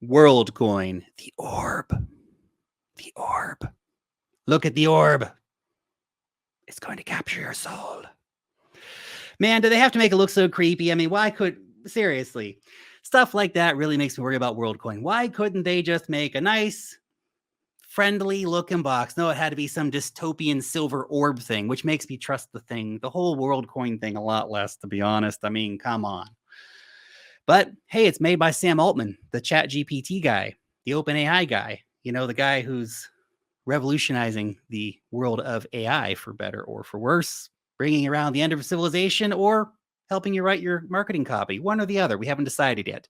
Worldcoin, the orb. The orb. Look at the orb. It's going to capture your soul. Man, do they have to make it look so creepy? I mean, seriously, stuff like that really makes me worry about Worldcoin. Why couldn't they just make a nice, friendly looking box? No, it had to be some dystopian silver orb thing, which makes me trust the whole Worldcoin thing a lot less, to be honest. I mean, come on. But hey, it's made by Sam Altman, the ChatGPT guy, the OpenAI guy, the guy who's revolutionizing the world of AI for better or for worse, bringing around the end of civilization or helping you write your marketing copy, one or the other. We haven't decided yet.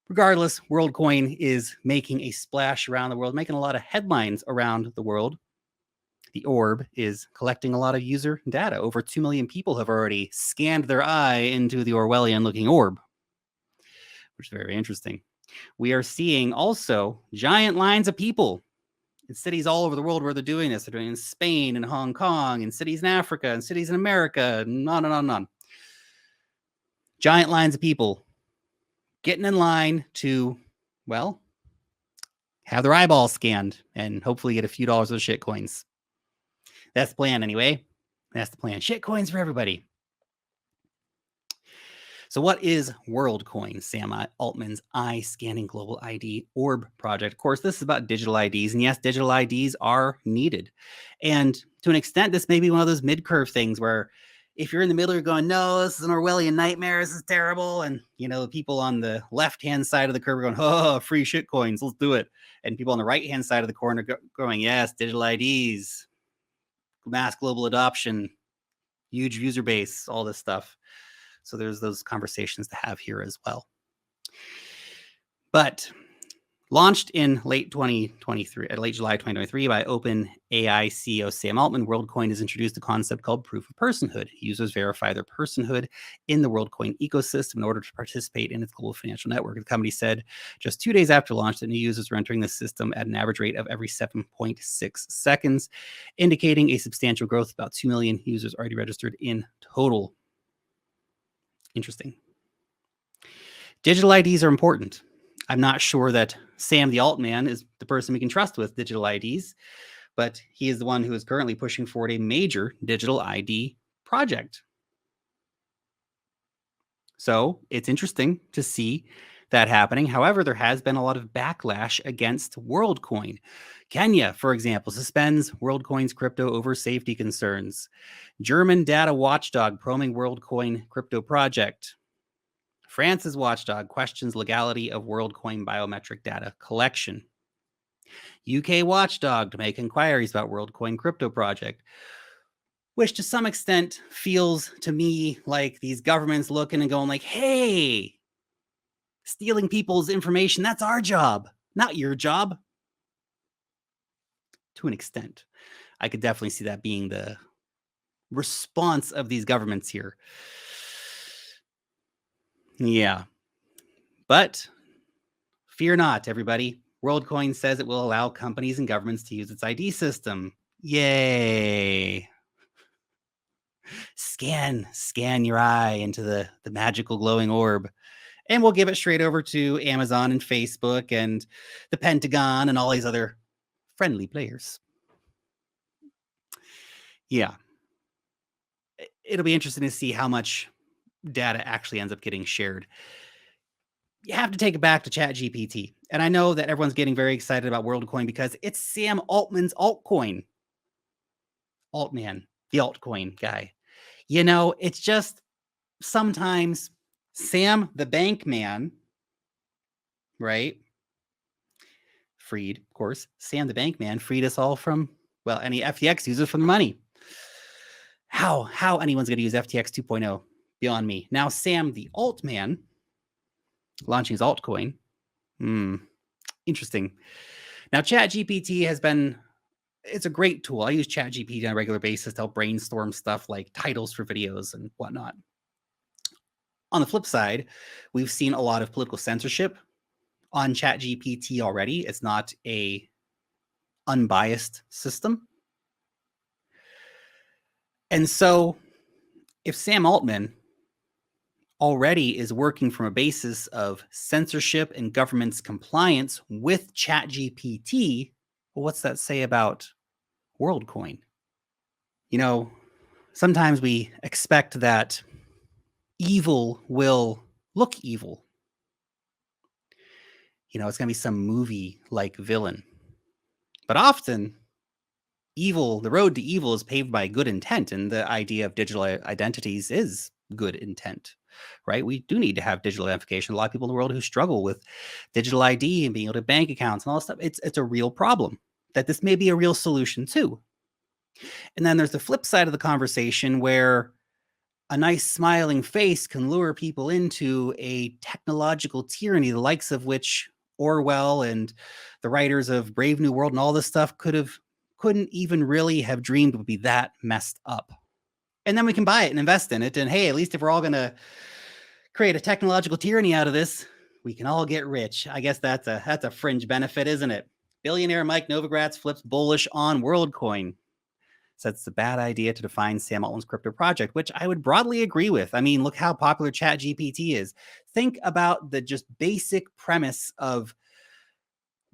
Regardless, Worldcoin is making a splash around the world, making a lot of headlines around the world. The orb is collecting a lot of user data. Over 2 million people have already scanned their eye into the Orwellian-looking orb, which is very interesting. We are seeing also giant lines of people in cities all over the world where they're doing this. They're doing it in Spain and Hong Kong, and cities in Africa, and cities in America, and on and on and on. Giant lines of people getting in line to, well, have their eyeballs scanned and hopefully get a few dollars of shit coins. That's the plan anyway. That's the plan. Shit coins for everybody. So what is Worldcoin, Sam Altman's eye-scanning global ID orb project? Of course, this is about digital IDs. And yes, digital IDs are needed. And to an extent, this may be one of those mid-curve things where if you're in the middle, you're going, no, this is an Orwellian nightmare. This is terrible. And, the people on the left-hand side of the curve are going, oh, free shit coins. Let's do it. And people on the right-hand side of the corner going, yes, digital IDs, mass global adoption, huge user base, all this stuff. So there's those conversations to have here as well. But launched in late July 2023 by OpenAI CEO Sam Altman, Worldcoin has introduced a concept called proof of personhood. Users verify their personhood in the Worldcoin ecosystem in order to participate in its global financial network. The company said just 2 days after launch that new users are entering the system at an average rate of every 7.6 seconds, indicating a substantial growth. About 2 million users already registered in total. Interesting. Digital IDs are important. I'm not sure that Sam the Altman is the person we can trust with digital IDs, but he is the one who is currently pushing forward a major digital ID project. So it's interesting to see that happening. However, there has been a lot of backlash against Worldcoin. Kenya, for example, suspends Worldcoin's crypto over safety concerns. German data watchdog probing Worldcoin crypto project. France's watchdog questions legality of Worldcoin biometric data collection. UK watchdog to make inquiries about Worldcoin crypto project, which to some extent feels to me like these governments looking and going like, hey, stealing people's information, that's our job, not your job. To an extent, I could definitely see that being the response of these governments here. Yeah. But fear not, everybody. Worldcoin says it will allow companies and governments to use its ID system. Yay. Scan your eye into the magical glowing orb. And we'll give it straight over to Amazon and Facebook and the Pentagon and all these other friendly players. Yeah. It'll be interesting to see how much data actually ends up getting shared. You have to take it back to ChatGPT. And I know that everyone's getting very excited about Worldcoin because it's Sam Altman's altcoin. Altman, the altcoin guy. It's just sometimes Sam the bank man, right? Freed, of course. Sam the bank man freed us all from, any FTX users from the money. How anyone's going to use FTX 2.0 beyond me. Now, Sam the altman launching his altcoin. Interesting. Now, ChatGPT it's a great tool. I use ChatGPT on a regular basis to help brainstorm stuff like titles for videos and whatnot. On the flip side, we've seen a lot of political censorship on ChatGPT already. It's not a unbiased system. And so if Sam Altman already is working from a basis of censorship and government's compliance with ChatGPT, well, what's that say about Worldcoin? You know, sometimes we expect that evil will look evil. You know, it's going to be some movie-like villain. But often, evil, the road to evil is paved by good intent, and the idea of digital identities is good intent, right? We do need to have digital identification. A lot of people in the world who struggle with digital ID and being able to bank accounts and all this stuff, it's a real problem that this may be a real solution too. And then there's the flip side of the conversation where a nice smiling face can lure people into a technological tyranny, the likes of which Orwell and the writers of Brave New World and all this stuff couldn't even really have dreamed would be that messed up. And then we can buy it and invest in it. And hey, at least if we're all going to create a technological tyranny out of this, we can all get rich. I guess that's a fringe benefit, isn't it? Billionaire Mike Novogratz flips bullish on Worldcoin. Says it's a bad idea to define Sam Altman's crypto project, which I would broadly agree with. I mean, look how popular ChatGPT is. Think about the just basic premise of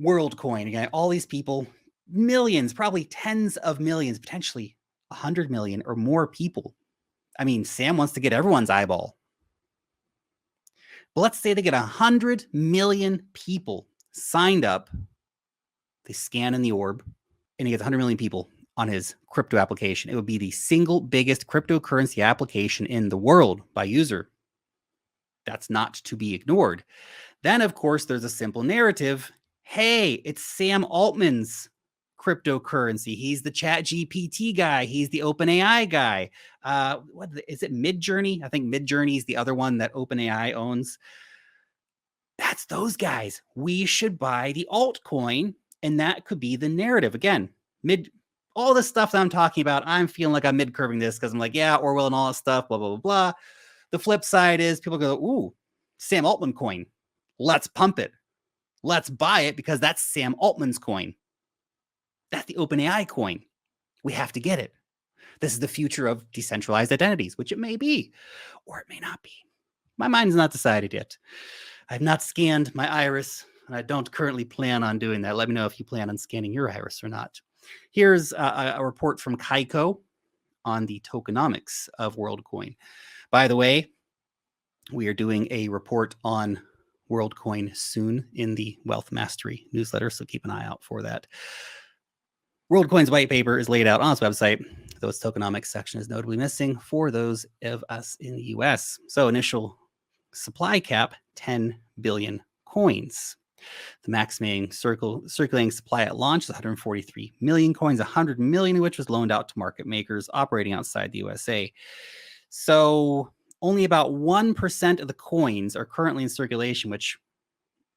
Worldcoin. Again, all these people, millions, probably tens of millions, potentially 100 million or more people. I mean, Sam wants to get everyone's eyeball. But let's say they get 100 million people signed up. They scan in the orb, and he gets 100 million people on his crypto application. It would be the single biggest cryptocurrency application in the world by user. That's not to be ignored. Then, of course, there's a simple narrative. Hey, it's Sam Altman's cryptocurrency. He's the ChatGPT guy. He's the OpenAI guy. What is it? Midjourney? I think Midjourney is the other one that OpenAI owns. That's those guys. We should buy the altcoin, and that could be the narrative. Again, all the stuff that I'm talking about, I'm feeling like I'm mid-curving this because I'm like, yeah, Orwell and all that stuff, blah, blah, blah, blah. The flip side is people go, ooh, Sam Altman coin. Let's pump it. Let's buy it because that's Sam Altman's coin. That's the OpenAI coin. We have to get it. This is the future of decentralized identities, which it may be, or it may not be. My mind's not decided yet. I've not scanned my iris, and I don't currently plan on doing that. Let me know if you plan on scanning your iris or not. Here's a report from Kaiko on the tokenomics of Worldcoin. By the way, we are doing a report on Worldcoin soon in the Wealth Mastery newsletter, so keep an eye out for that. Worldcoin's white paper is laid out on its website, though its tokenomics section is notably missing for those of us in the US. So initial supply cap, 10 billion coins. The maximum circulating supply at launch is 143 million coins, 100 million of which was loaned out to market makers operating outside the USA. So only about 1% of the coins are currently in circulation, which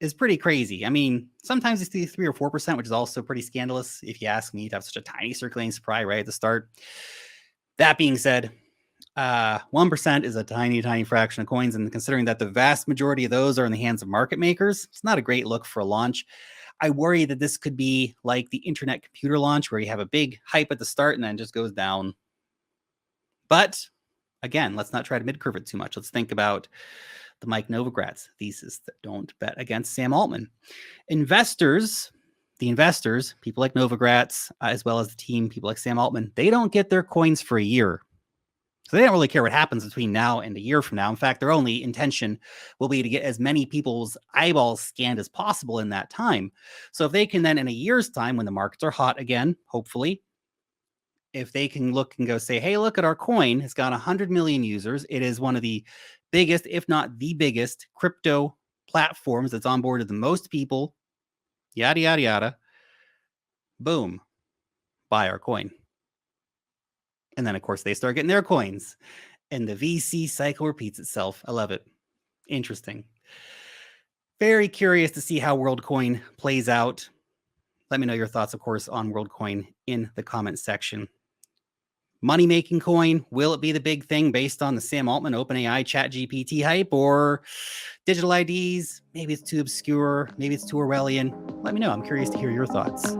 is pretty crazy. I mean, sometimes it's 3 or 4%, which is also pretty scandalous, if you ask me, to have such a tiny circulating supply right at the start. That being said, 1% is a tiny, tiny fraction of coins. And considering that the vast majority of those are in the hands of market makers, it's not a great look for a launch. I worry that this could be like the internet computer launch where you have a big hype at the start and then it just goes down. But again, let's not try to mid-curve it too much. Let's think about the Mike Novogratz thesis that don't bet against Sam Altman. Investors, people like Novogratz, as well as the team, people like Sam Altman, they don't get their coins for a year. So they don't really care what happens between now and a year from now. In fact, their only intention will be to get as many people's eyeballs scanned as possible in that time. So if they can then in a year's time, when the markets are hot again, hopefully, if they can look and go say, hey, look at our coin, it's got 100 million users. It is one of the biggest, if not the biggest, crypto platforms that's onboarded the most people, yada, yada, yada. Boom, buy our coin. And then, of course, they start getting their coins. And the VC cycle repeats itself. I love it. Interesting. Very curious to see how Worldcoin plays out. Let me know your thoughts, of course, on Worldcoin in the comment section. Money-making coin, will it be the big thing based on the Sam Altman OpenAI ChatGPT hype, or digital IDs? Maybe it's too obscure. Maybe it's too Orwellian. Let me know. I'm curious to hear your thoughts.